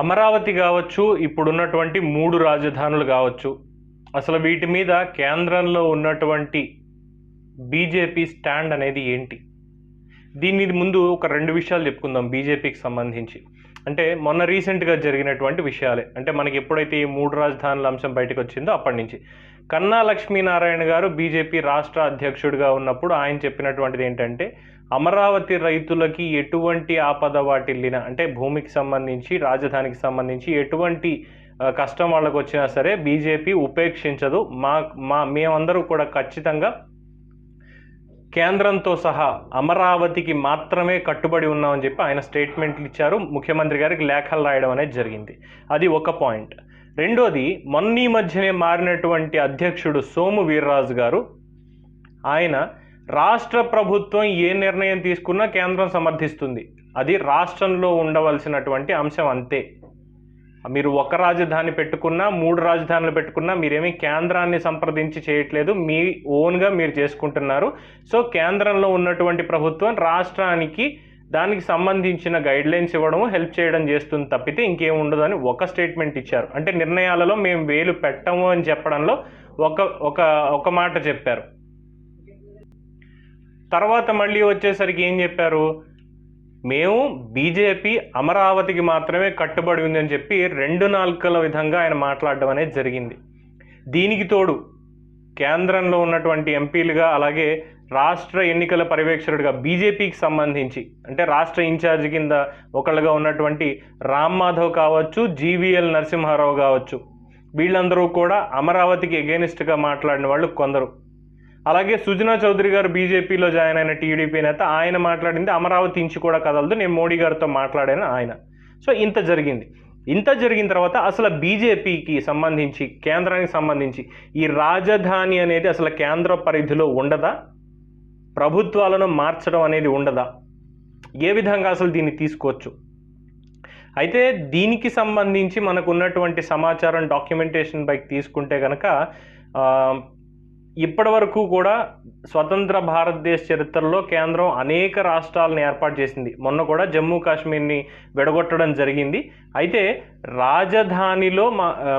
అమరావతి కావచ్చు, ఇప్పుడున్నటువంటి 3 రాజధానులు కావచ్చు, అసలు వీటి మీద కేంద్రంలో ఉన్నటువంటి బీజేపీ స్టాండ్ అనేది ఏంటి? దీని ముందు ఒక 2 విషయాలు చెప్పుకుందాం బీజేపీకి సంబంధించి. అంటే మొన్న రీసెంట్గా జరిగినటువంటి విషయాలే. అంటే మనకి ఎప్పుడైతే ఈ 3 రాజధానుల అంశం బయటకు వచ్చిందో అప్పటి నుంచి కన్నా లక్ష్మీనారాయణ గారు బీజేపీ రాష్ట్ర అధ్యక్షుడిగా ఉన్నప్పుడు ఆయన చెప్పినటువంటిది ఏంటంటే, అమరావతి రైతులకి ఎటువంటి ఆపద వాటిల్లిన, అంటే భూమికి సంబంధించి, రాజధానికి సంబంధించి ఎటువంటి కష్టం వాళ్ళకు వచ్చినా సరే బీజేపీ ఉపేక్షించదు. మేమందరూ కూడా ఖచ్చితంగా కేంద్రంతో సహా అమరావతికి మాత్రమే కట్టుబడి ఉన్నామని చెప్పి ఆయన స్టేట్మెంట్లు ఇచ్చారు. ముఖ్యమంత్రి గారికి లేఖలు రాయడం అనేది జరిగింది. అది ఒక పాయింట్. రెండోది, మొన్నీ మధ్యనే మారినటువంటి అధ్యక్షుడు సోము వీర్రాజు గారు, ఆయన రాష్ట్ర ప్రభుత్వం ఏ నిర్ణయం తీసుకున్నా కేంద్రం సమర్థిస్తుంది, అది రాష్ట్రంలో ఉండవలసినటువంటి అంశం అంతే. మీరు ఒక రాజధాని పెట్టుకున్నా, 3 రాజధానులు పెట్టుకున్నా మీరేమీ కేంద్రాన్ని సంప్రదించి చేయట్లేదు, మీ ఓన్గా మీరు చేసుకుంటున్నారు. సో కేంద్రంలో ఉన్నటువంటి ప్రభుత్వం రాష్ట్రానికి దానికి సంబంధించిన గైడ్లైన్స్ ఇవ్వడము, హెల్ప్ చేయడం చేస్తుంది తప్పితే ఇంకేం ఉండదని ఒక స్టేట్మెంట్ ఇచ్చారు. అంటే నిర్ణయాలలో మేము వేలు పెట్టము అని చెప్పడంలో ఒక మాట చెప్పారు. తర్వాత మళ్ళీ వచ్చేసరికి ఏం చెప్పారు, మేము బీజేపీ అమరావతికి మాత్రమే కట్టుబడి ఉందని చెప్పి 2 నాలుకల విధంగా ఆయన మాట్లాడడం అనేది జరిగింది. దీనికి తోడు కేంద్రంలో ఉన్నటువంటి ఎంపీలుగా, అలాగే రాష్ట్ర ఎన్నికల పర్యవేక్షకుడిగా బీజేపీకి సంబంధించి, అంటే రాష్ట్ర ఇన్ఛార్జ్ కింద ఒకళ్ళుగా ఉన్నటువంటి రామ్ మాధవ్ కావచ్చు, జీవీఎల్ నరసింహారావు కావచ్చు, వీళ్ళందరూ కూడా అమరావతికి ఎగెనిస్ట్గా మాట్లాడిన వాళ్ళు కొందరు. అలాగే సుజనా చౌదరి గారు బీజేపీలో జాయిన్ అయిన టీడీపీ నేత, ఆయన మాట్లాడింది అమరావతి ఇంచి కూడా కదలదు, నేను మోడీ గారితో మాట్లాడాను ఆయన. సో ఇంత జరిగిన తర్వాత అసలు బీజేపీకి సంబంధించి, కేంద్రానికి సంబంధించి ఈ రాజధాని అనేది అసలు కేంద్ర పరిధిలో ఉండదా? ప్రభుత్వాలను మార్చడం అనేది ఉండదా? ఏ విధంగా అసలు దీన్ని తీసుకోవచ్చు? అయితే దీనికి సంబంధించి మనకు ఉన్నటువంటి సమాచారం, డాక్యుమెంటేషన్ బైక్ తీసుకుంటే కనుక ఇప్పటి వరకు కూడా స్వతంత్ర భారతదేశ చరిత్రలో కేంద్రం అనేక రాష్ట్రాలను ఏర్పాటు చేసింది. మొన్న కూడా జమ్మూ కాశ్మీర్ని విడగొట్టడం జరిగింది. అయితే రాజధానిలో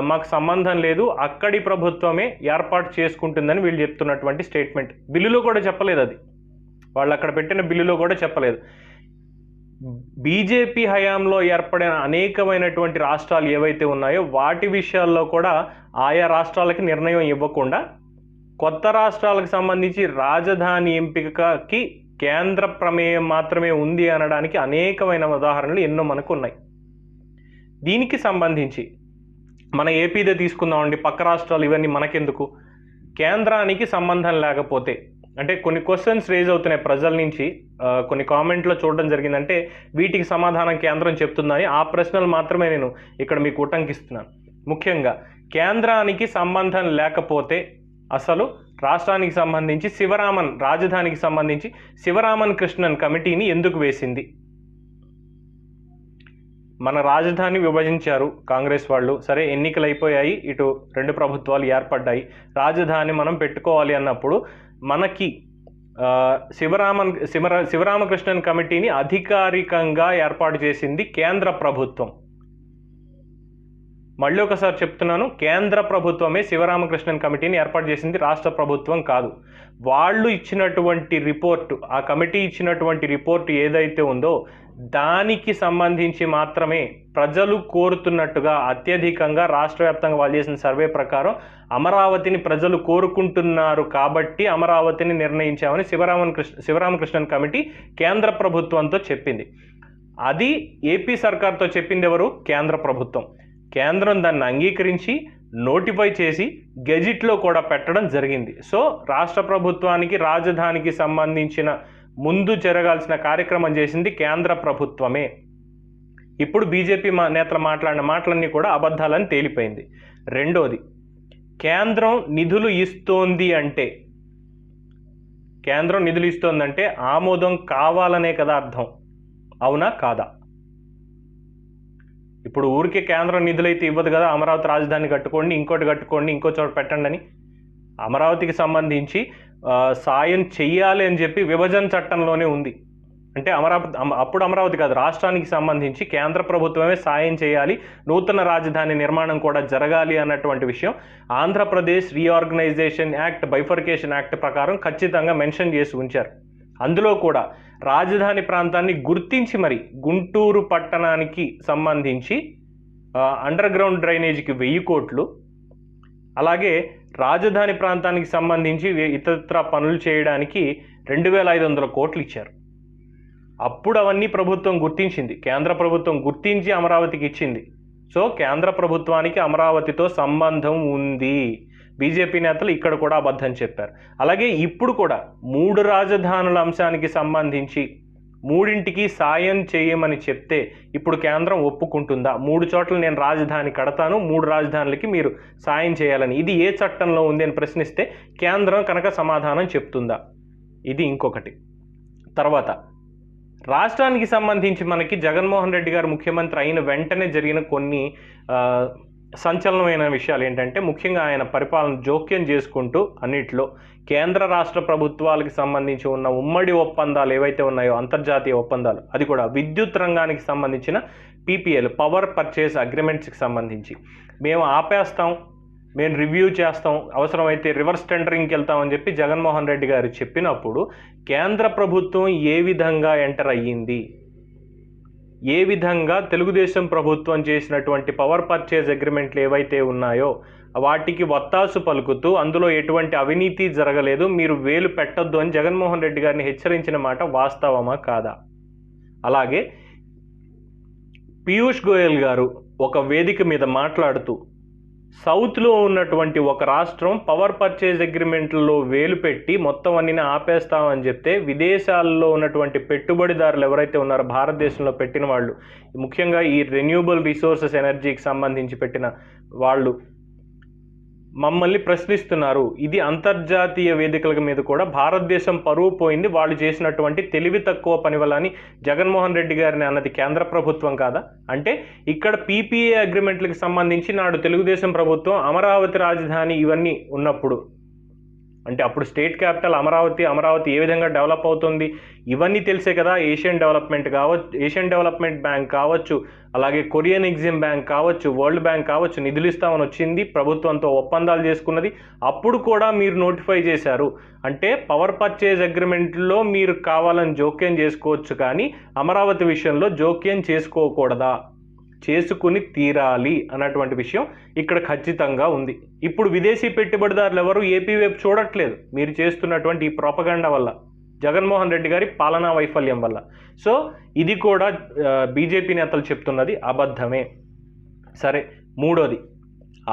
మాకు సంబంధం లేదు, అక్కడి ప్రభుత్వమే ఏర్పాటు చేసుకుంటుందని వీళ్ళు చెప్తున్నటువంటి స్టేట్మెంట్. బిల్లులో కూడా చెప్పలేదు, అది వాళ్ళు అక్కడ పెట్టిన బిల్లులో కూడా చెప్పలేదు. బీజేపీ హయాంలో ఏర్పడిన అనేకమైనటువంటి రాష్ట్రాలు ఏవైతే ఉన్నాయో వాటి విషయాల్లో కూడా ఆయా రాష్ట్రాలకి నిర్ణయం ఇవ్వకుండా కొత్త రాష్ట్రాలకు సంబంధించి రాజధాని ఎంపికకి కేంద్ర ప్రమేయం మాత్రమే ఉంది అనడానికి అనేకమైన ఉదాహరణలు ఎన్నో మనకు ఉన్నాయి. దీనికి సంబంధించి మన ఏపీదే తీసుకుందామండి, పక్క రాష్ట్రాలు ఇవన్నీ మనకెందుకు? కేంద్రానికి సంబంధం లేకపోతే, అంటే కొన్ని క్వశ్చన్స్ రేజ్ అవుతున్నాయి ప్రజల నుంచి, కొన్ని కామెంట్లో చూడడం జరిగిందంటే వీటికి సమాధానం కేంద్రం చెప్తుందని. ఆ ప్రశ్నలు మాత్రమే నేను ఇక్కడ మీకు ఉటంకిస్తున్నాను. ముఖ్యంగా కేంద్రానికి సంబంధం లేకపోతే అసలు రాష్ట్రానికి సంబంధించి రాజధానికి సంబంధించి శివరామన్ కృష్ణన్ కమిటీని ఎందుకు వేసింది? మన రాజధాని విభజించారు కాంగ్రెస్ వాళ్ళు, సరే ఎన్నికలు అయిపోయాయి, ఇటు 2 ప్రభుత్వాలు ఏర్పడ్డాయి, రాజధాని మనం పెట్టుకోవాలి అన్నప్పుడు మనకి శివరామకృష్ణన్ కమిటీని అధికారికంగా ఏర్పాటు చేసింది కేంద్ర ప్రభుత్వం. మళ్ళీ ఒకసారి చెప్తున్నాను, కేంద్ర ప్రభుత్వమే శివరామకృష్ణన్ కమిటీని ఏర్పాటు చేసింది, రాష్ట్ర ప్రభుత్వం కాదు. వాళ్ళు ఇచ్చినటువంటి రిపోర్టు, ఆ కమిటీ ఇచ్చినటువంటి రిపోర్టు ఏదైతే ఉందో దానికి సంబంధించి మాత్రమే ప్రజలు కోరుతున్నట్టుగా అత్యధికంగా రాష్ట్ర వ్యాప్తంగా వాళ్ళు చేసిన సర్వే ప్రకారం అమరావతిని ప్రజలు కోరుకుంటున్నారు కాబట్టి అమరావతిని నిర్ణయించామని శివరామకృష్ణన్ కమిటీ కేంద్ర ప్రభుత్వంతో చెప్పింది. అది ఏపీ సర్కార్తో చెప్పింది ఎవరు? కేంద్ర ప్రభుత్వం. కేంద్రం దాన్ని అంగీకరించి నోటిఫై చేసి గెజిట్లో కూడా పెట్టడం జరిగింది. సో రాష్ట్ర ప్రభుత్వానికి రాజధానికి సంబంధించిన ముందు జరగాల్సిన కార్యక్రమం చేసింది కేంద్ర ప్రభుత్వమే. ఇప్పుడు బీజేపీ నేతలు మాట్లాడిన మాటలన్నీ కూడా అబద్ధాలని తేలిపోయింది. రెండోది, కేంద్రం నిధులు ఇస్తోంది అంటే ఆమోదం కావాలనే కదా అర్థం, అవునా కాదా? ఇప్పుడు ఊరికే కేంద్రం నిధులైతే ఇవ్వదు కదా, అమరావతి రాజధాని కట్టుకోండి, ఇంకోటి కట్టుకోండి, ఇంకో చోట పెట్టండి అని. అమరావతికి సంబంధించి సాయం చెయ్యాలి అని చెప్పి విభజన చట్టంలోనే ఉంది. అంటే అప్పుడు అమరావతి కాదు, రాష్ట్రానికి సంబంధించి కేంద్ర ప్రభుత్వమే సాయం చేయాలి, నూతన రాజధాని నిర్మాణం కూడా జరగాలి అన్నటువంటి విషయం Andhra Pradesh reorganisation act, bifurcation act ప్రకారం ఖచ్చితంగా మెన్షన్ చేసి ఉంచారు. అందులో కూడా రాజధాని ప్రాంతాన్ని గుర్తించి మరి గుంటూరు పట్టణానికి సంబంధించి అండర్ గ్రౌండ్ డ్రైనేజీకి 1000 కోట్లు, అలాగే రాజధాని ప్రాంతానికి సంబంధించి ఇతరత్ర పనులు చేయడానికి 2500 కోట్లు ఇచ్చారు. అప్పుడు అవన్నీ ప్రభుత్వం గుర్తించింది, కేంద్ర ప్రభుత్వం గుర్తించి అమరావతికి ఇచ్చింది. సో కేంద్ర ప్రభుత్వానికి అమరావతితో సంబంధం ఉంది. బీజేపీ నేతలు ఇక్కడ కూడా అబద్ధం చెప్పారు. అలాగే ఇప్పుడు కూడా 3 రాజధానుల అంశానికి సంబంధించి 3ంటికి సాయం చేయమని చెప్తే ఇప్పుడు కేంద్రం ఒప్పుకుంటుందా? 3 చోట్ల నేను రాజధాని కడతాను, 3 రాజధానులకి మీరు సాయం చేయాలని, ఇది ఏ చట్టంలో ఉంది అని ప్రశ్నిస్తే కేంద్రం కనుక సమాధానం చెప్తుందా? ఇది ఇంకొకటి. తర్వాత రాష్ట్రానికి సంబంధించి మనకి జగన్మోహన్ రెడ్డి గారు ముఖ్యమంత్రి అయిన వెంటనే జరిగిన కొన్ని సంచలనమైన విషయాలు ఏంటంటే, ముఖ్యంగా ఆయన పరిపాలన జోక్యం చేసుకుంటూ అన్నిట్లో కేంద్ర రాష్ట్ర ప్రభుత్వాలకు సంబంధించి ఉన్న ఉమ్మడి ఒప్పందాలు ఏవైతే ఉన్నాయో, అంతర్జాతీయ ఒప్పందాలు, అది కూడా విద్యుత్ రంగానికి సంబంధించిన PPAలు, పవర్ పర్చేస్ అగ్రిమెంట్స్కి సంబంధించి మేము ఆపేస్తాం, మేము రివ్యూ చేస్తాం, అవసరమైతే రివర్స్ టెండరింగ్కి వెళ్తామని చెప్పి జగన్మోహన్ రెడ్డి గారు చెప్పినప్పుడు కేంద్ర ప్రభుత్వం ఏ విధంగా ఎంటర్ అయ్యింది, ఏ విధంగా తెలుగుదేశం ప్రభుత్వం చేసినటువంటి పవర్ పర్చేజ్ అగ్రిమెంట్లు ఏవైతే ఉన్నాయో వాటికి వత్తాసు పలుకుతూ అందులో ఎటువంటి అవినీతి జరగలేదు, మీరు వేలు పెట్టొద్దు అని జగన్మోహన్ రెడ్డి గారిని హెచ్చరించిన మాట వాస్తవమా కాదా? అలాగే పీయూష్ గోయల్ గారు ఒక వేదిక మీద మాట్లాడుతూ సౌత్లో ఉన్నటువంటి ఒక రాష్ట్రం పవర్ పర్చేజ్ అగ్రిమెంట్లలో వేలు పెట్టి మొత్తం అన్ని ఆపేస్తామని చెప్తే విదేశాల్లో ఉన్నటువంటి పెట్టుబడిదారులు ఎవరైతే ఉన్నారో భారతదేశంలో పెట్టిన వాళ్ళు, ముఖ్యంగా ఈ రెన్యూబుల్ రిసోర్సెస్ ఎనర్జీకి సంబంధించి పెట్టిన వాళ్ళు మమ్మల్ని ప్రశ్నిస్తున్నారు. ఇది అంతర్జాతీయ వేదికల మీద కూడా భారతదేశం పరువు పోయింది, వాళ్ళు చేసినటువంటి తెలివి తక్కువ పని వల్ల అని జగన్మోహన్ రెడ్డి గారిని అన్నది కేంద్ర ప్రభుత్వం కాదా? అంటే ఇక్కడ PPA అగ్రిమెంట్లకు సంబంధించి నాడు తెలుగుదేశం ప్రభుత్వం అమరావతి రాజధాని ఇవన్నీ ఉన్నప్పుడు, అంటే అప్పుడు స్టేట్ క్యాపిటల్ అమరావతి ఏ విధంగా డెవలప్ అవుతుంది ఇవన్నీ తెలిసే కదా. ఏషియన్ డెవలప్మెంట్ బ్యాంక్ కావచ్చు, అలాగే కొరియన్ ఎగ్జిమ్ బ్యాంక్ కావచ్చు, వరల్డ్ బ్యాంక్ కావచ్చు, నిధులు ఇస్తామని వచ్చింది, ప్రభుత్వంతో ఒప్పందాలు చేసుకున్నది. అప్పుడు కూడా మీరు నోటిఫై చేశారు. అంటే పవర్ పర్చేజ్ అగ్రిమెంట్లో మీరు కావాలని జోక్యం చేసుకోవచ్చు, కానీ అమరావతి విషయంలో జోక్యం చేసుకోకూడదా, చేసుకుని తీరాలి అన్నటువంటి విషయం ఇక్కడ ఖచ్చితంగా ఉంది. ఇప్పుడు విదేశీ పెట్టుబడిదారులు ఎవరు ఏపీ వైపు చూడట్లేదు మీరు చేస్తున్నటువంటి ఈ ప్రొపగండా వల్ల, జగన్మోహన్ రెడ్డి గారి పాలనా వైఫల్యం వల్ల. సో ఇది కూడా బీజేపీ నేతలు చెప్తున్నది అబద్ధమే. సరే, మూడోది,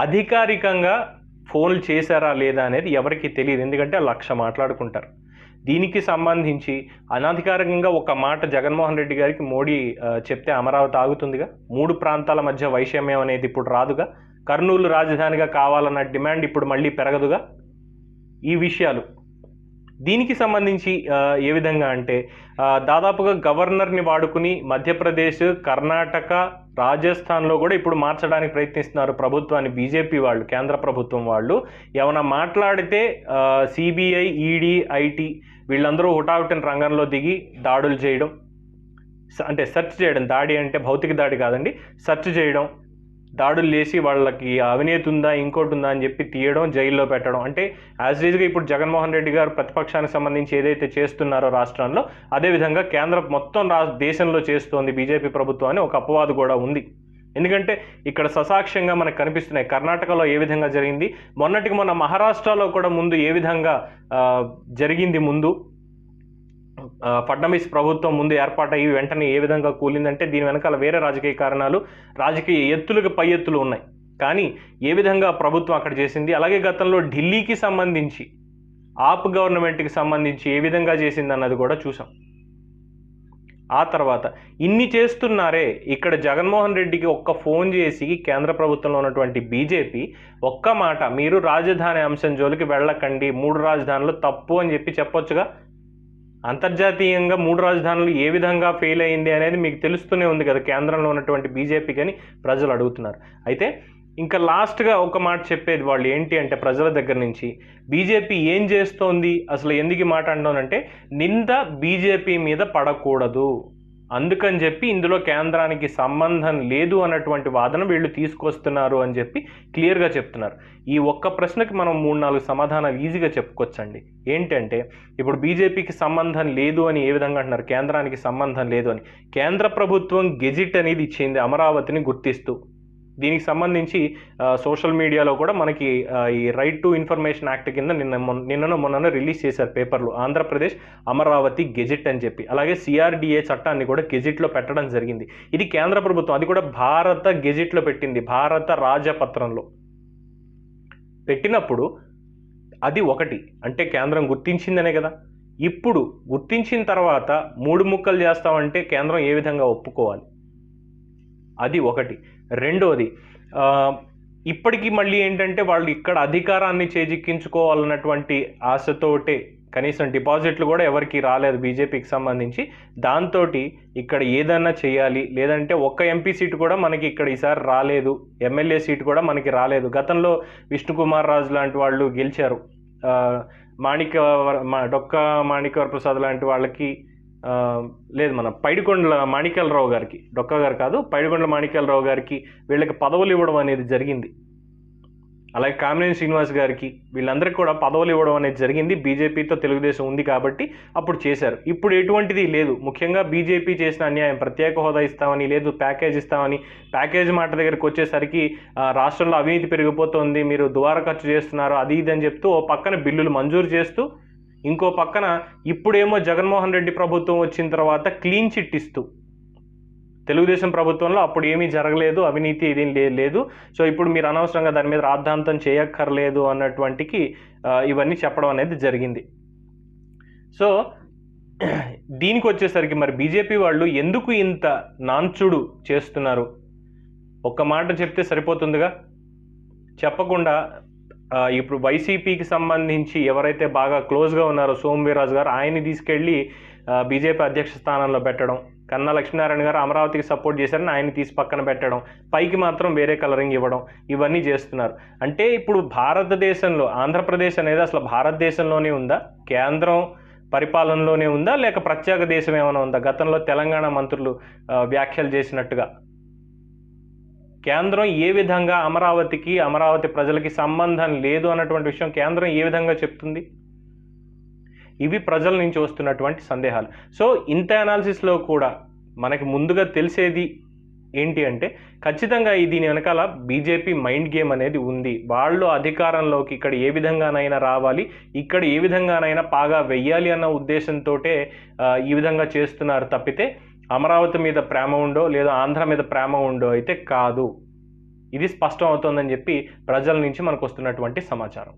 అధికారికంగా ఫోన్లు చేశారా లేదా అనేది ఎవరికి తెలియదు, ఎందుకంటే 1,00,000 మాట్లాడుకుంటారు. దీనికి సంబంధించి అనధికారికంగా ఒక మాట జగన్మోహన్ రెడ్డి గారికి మోడీ చెప్తే అమరావతి ఆగుతుందిగా, 3 ప్రాంతాల మధ్య వైషమ్యం అనేది ఇప్పుడు రాదుగా, కర్నూలు రాజధానిగా కావాలన్న డిమాండ్ ఇప్పుడు మళ్ళీ పెరగదుగా. ఈ విషయాలు దీనికి సంబంధించి ఏ విధంగా అంటే దాదాపుగా గవర్నర్ని వాడుకుని మధ్యప్రదేశ్, కర్ణాటక, రాజస్థాన్లో కూడా ఇప్పుడు మార్చడానికి ప్రయత్నిస్తున్నారు ప్రభుత్వాన్ని బీజేపీ వాళ్ళు, కేంద్ర ప్రభుత్వం వాళ్ళు. ఏమైనా మాట్లాడితే CBI, ED, IT వీళ్ళందరూ హుటాహుటిన రంగంలో దిగి దాడులు చేయడం, అంటే సెర్చ్ చేయడం, దాడి అంటే భౌతిక దాడి కాదండి, సెర్చ్ చేయడం, దాడులు చేసి వాళ్ళకి అవినీతి ఉందా ఇంకోటి ఉందా అని చెప్పి తీయడం, జైల్లో పెట్టడం. అంటే యాజ్ రీజ్గా ఇప్పుడు జగన్మోహన్ రెడ్డి గారు ప్రతిపక్షానికి సంబంధించి ఏదైతే చేస్తున్నారో రాష్ట్రంలో, అదేవిధంగా కేంద్రం మొత్తం దేశంలో చేస్తోంది బీజేపీ ప్రభుత్వం అని ఒక అపవాదు కూడా ఉంది. ఎందుకంటే ఇక్కడ ససాక్ష్యంగా మనకు కనిపిస్తున్నాయి. కర్ణాటకలో ఏ విధంగా జరిగింది, మొన్నటికి మొన్న మహారాష్ట్రలో కూడా ముందు ఏ విధంగా జరిగింది, ముందు ఫడ్నవీస్ ప్రభుత్వం ముందు ఏర్పాటయ్యి వెంటనే ఏ విధంగా కూలిందంటే దీని వెనకాల వేరే రాజకీయ కారణాలు, రాజకీయ ఎత్తులకు పై ఎత్తులు ఉన్నాయి. కానీ ఏ విధంగా ప్రభుత్వం అక్కడ చేసింది, అలాగే గతంలో ఢిల్లీకి సంబంధించి ఆప్ గవర్నమెంట్కి సంబంధించి ఏ విధంగా చేసింది అన్నది కూడా చూసాం. ఆ తర్వాత ఇన్ని చేస్తున్నారే, ఇక్కడ జగన్మోహన్ రెడ్డికి ఒక్క ఫోన్ చేసి కేంద్ర ప్రభుత్వంలో ఉన్నటువంటి బీజేపీ ఒక్క మాట, మీరు రాజధాని అంశం జోలికి వెళ్ళకండి, 3 రాజధానులు తప్పు అని చెప్పి చెప్పొచ్చుగా. అంతర్జాతీయంగా 3 రాజధానులు ఏ విధంగా ఫెయిల్ అయింది అనేది మీకు తెలుస్తూనే ఉంది కదా కేంద్రంలో ఉన్నటువంటి బీజేపీ, కానీ ప్రజలు అడుగుతున్నారు. అయితే ఇంకా లాస్ట్గా ఒక మాట చెప్పేది వాళ్ళు ఏంటి అంటే ప్రజల దగ్గర నుంచి, బీజేపీ ఏం చేస్తోంది, అసలు ఎందుకు ఈ మాట అంటానంటే, నింద బీజేపీ మీద పడకూడదు, అందుకని చెప్పి ఇందులో కేంద్రానికి సంబంధం లేదు అన్నటువంటి వాదన వీళ్ళు తీసుకొస్తున్నారు అని చెప్పి క్లియర్గా చెప్తున్నారు. ఈ ఒక్క ప్రశ్నకి మనం 3-4 సమాధానాలు ఈజీగా చెప్పుకోవచ్చండి. ఏంటంటే, ఇప్పుడు బీజేపీకి సంబంధం లేదు అని ఏ విధంగా అంటున్నారు, కేంద్రానికి సంబంధం లేదు అని. కేంద్ర ప్రభుత్వం గెజిట్ అనేది ఇచ్చింది అమరావతిని గుర్తిస్తూ. దీనికి సంబంధించి సోషల్ మీడియాలో కూడా మనకి ఈ రైట్ టు ఇన్ఫర్మేషన్ యాక్ట్ కింద నిన్ననో మొన్ననో రిలీజ్ చేశారు పేపర్లు, ఆంధ్రప్రదేశ్ అమరావతి గెజిట్ అని చెప్పి. అలాగే సిఆర్డిఏ చట్టాన్ని కూడా గెజిట్లో పెట్టడం జరిగింది. ఇది కేంద్ర ప్రభుత్వం, అది కూడా భారత గెజిట్లో పెట్టింది, భారత రాజపత్రంలో పెట్టినప్పుడు అది ఒకటి అంటే కేంద్రం గుర్తించిందనే కదా. ఇప్పుడు గుర్తించిన తర్వాత 3 ముక్కలు చేస్తామంటే కేంద్రం ఏ విధంగా ఒప్పుకోవాలి, అది ఒకటి. రెండోది, ఇప్పటికీ మళ్ళీ ఏంటంటే వాళ్ళు ఇక్కడ అధికారాన్ని చేజిక్కించుకోవాలన్నటువంటి ఆశతోటే కనీసం డిపాజిట్లు కూడా ఎవరికి రాలేదు బీజేపీకి సంబంధించి. దాంతో ఇక్కడ ఏదన్నా చేయాలి, లేదంటే ఒక్క ఎంపీ సీటు కూడా మనకి ఇక్కడ ఈసారి రాలేదు, ఎమ్మెల్యే సీటు కూడా మనకి రాలేదు. గతంలో విష్ణుకుమార్ రాజు లాంటి వాళ్ళు గెలిచారు, డొక్క మాణిక్యవర ప్రసాద్ లాంటి వాళ్ళకి లేదు, మన పైడికొండల మాణిక్యాలరావు గారికి, డొక్క గారు కాదు, పైడికొండల మాణిక్యాలరావు గారికి వీళ్ళకి పదవులు ఇవ్వడం అనేది జరిగింది. అలాగే కామినేని శ్రీనివాస్ గారికి, వీళ్ళందరికీ కూడా పదవులు ఇవ్వడం అనేది జరిగింది. బీజేపీతో తెలుగుదేశం ఉంది కాబట్టి అప్పుడు చేశారు. ఇప్పుడు ఎటువంటిది లేదు. ముఖ్యంగా బీజేపీ చేసిన అన్యాయం, ప్రత్యేక హోదా ఇస్తామని, లేదు ప్యాకేజ్ ఇస్తామని, ప్యాకేజ్ మాట దగ్గరికి వచ్చేసరికి రాష్ట్రంలో అవినీతి పెరిగిపోతుంది, మీరు దువార ఖర్చు చేస్తున్నారు, అది ఇది అని చెప్తూ ఓ పక్కన బిల్లులు మంజూరు చేస్తూ, ఇంకో పక్కన ఇప్పుడేమో జగన్మోహన్ రెడ్డి ప్రభుత్వం వచ్చిన తర్వాత క్లీన్ చిట్ ఇస్తూ, తెలుగుదేశం ప్రభుత్వంలో అప్పుడు ఏమీ జరగలేదు, అవినీతి ఇది లేదు, సో ఇప్పుడు మీరు అనవసరంగా దాని మీద రాద్ధాంతం చేయక్కర్లేదు అన్నటువంటికి ఇవన్నీ చెప్పడం అనేది జరిగింది. సో దీనికి వచ్చేసరికి మరి బీజేపీ వాళ్ళు ఎందుకు ఇంత నాంచుడు చేస్తున్నారు? ఒక్క మాట చెప్తే సరిపోతుందిగా, చెప్పకుండా ఇప్పుడు వైసీపీకి సంబంధించి ఎవరైతే బాగా క్లోజ్గా ఉన్నారో సోము వీర్రాజు గారు, ఆయన్ని తీసుకెళ్ళి బీజేపీ అధ్యక్ష స్థానంలో పెట్టడం, కన్నా లక్ష్మీనారాయణ గారు అమరావతికి సపోర్ట్ చేశారని ఆయన్ని తీసి పక్కన పెట్టడం, పైకి మాత్రం వేరే కలరింగ్ ఇవ్వడం, ఇవన్నీ చేస్తున్నారు. అంటే ఇప్పుడు భారతదేశంలో ఆంధ్రప్రదేశ్ అనేది అసలు భారతదేశంలోనే ఉందా, కేంద్రం పరిపాలనలోనే ఉందా, లేక ప్రత్యేక దేశం ఏమైనా ఉందా? గతంలో తెలంగాణ మంత్రులు వ్యాఖ్యలు చేసినట్టుగా కేంద్రం ఏ విధంగా అమరావతి ప్రజలకి సంబంధం లేదు అన్నటువంటి విషయం కేంద్రం ఏ విధంగా చెప్తుంది? ఇవి ప్రజల నుంచి వస్తున్నటువంటి సందేహాలు. సో ఇంత అనాలిసిస్లో కూడా మనకి ముందుగా తెలిసేది ఏంటి అంటే, ఖచ్చితంగా దీని వెనకాల బీజేపీ మైండ్ గేమ్ అనేది ఉంది. వాళ్ళు అధికారంలోకి ఇక్కడ ఏ విధంగానైనా రావాలి, ఇక్కడ ఏ విధంగానైనా పాగా వెయ్యాలి అన్న ఉద్దేశంతో ఈ విధంగా చేస్తున్నారు తప్పితే అమరావతి మీద ప్రేమ ఉండో లేదా ఆంధ్ర మీద ప్రేమ ఉండో అయితే కాదు. ఇది స్పష్టం అవుతోందని చెప్పి ప్రజల నుంచి మనకు వస్తున్నటువంటి సమాచారం.